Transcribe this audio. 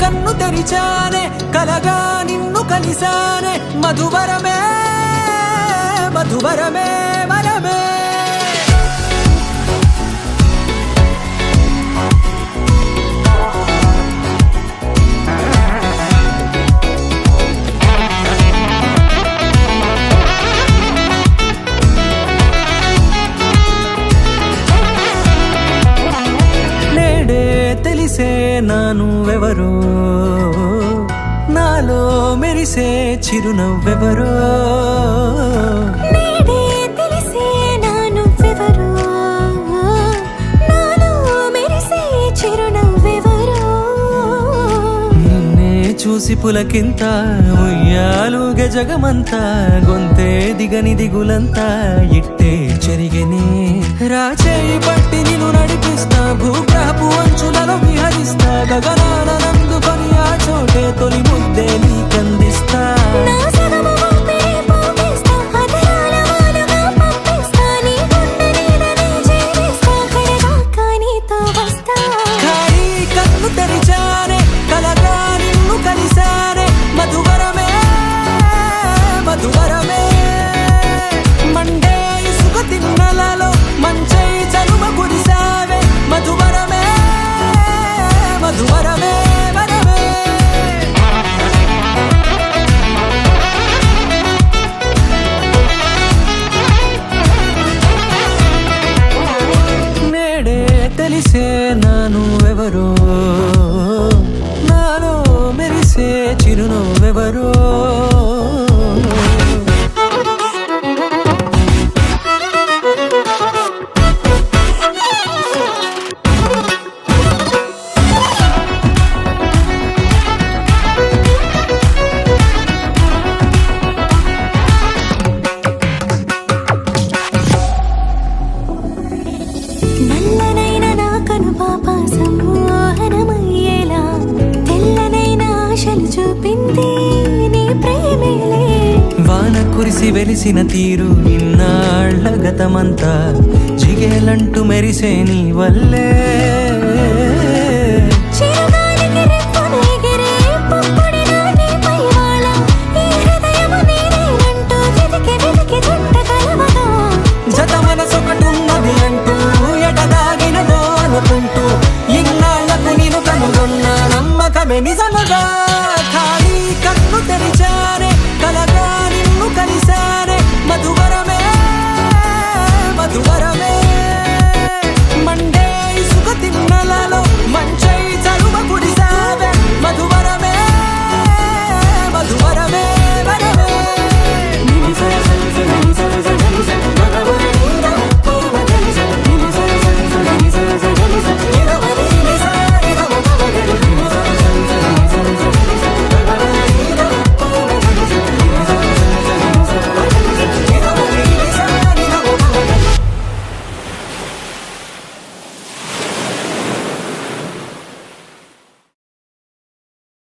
కన్ను తెరిచానే కలగా నిన్ను కలిసానే మధువరమే మధువరమే వరమే తెలిసే నానువెవరో నాలో మెరిసే చిరునవ్వెవరో నేడే తెలిసే నానువెవరో నాలో మెరిసే చిరునవ్వెవరో నిన్నే చూసి పులకింత ఉయ్యాలుగే జగమంతా గొంతే దిగని దిగులంతా ఇట్టే చెరిగనే రాచేయి పట్టి నిన్ను నడిపిస్తా భూగ్రహపు అంచులలో విహరిస్తా గగనాన నందుకొని ఆ చోటే తొలి ముద్దే నీకందిస్తా నా సగము ఊపిరి పోగేస్తా అదరాల వాలుగా పంపిస్తా నీ గుండె నీడనే జీవిస్తా కడదాకా నీతో వస్తా ఖాళీ కన్ను తెరిచానే కలగా నిన్ను కలిసానే మధువరమే మధువరమే మండే ఇసుక తిన్నలలో మంచై చలువ కురిసావే మధువరమే మధువరమే వరమే నేడే తెలిసే నానువెవరో నాలో మెరిసే చిరునవ్వెవరో నల్లనైన నా కనుపాప సమ్మోహనమయ్యేలా తెల్లనైన ఆశలు చూపింది నీ ప్రేమేలే వాన కురిసి వెలిసిన తీరు ఇన్నాళ్ల గతమంతా జిగేలంటూ మెరిసే నీ వల్లే చిరుగాలికి రెప్పన ఎగిరే పుప్పొడిన నీపై వాళ ఈ హృదయము నీదేనంటూ వెతికి వెతికి జంట కలవగా జత మనసొకటున్నది అంటూ ఎటదాగినదో అనుకుంటూ ఇన్నాళ్లకు నేను కనుగొన్న నమ్మకమే నిజముగా ఖాళీ కన్ను తెరిచానే కలగా నిన్ను కలిసానే మధువరమే మధువరమే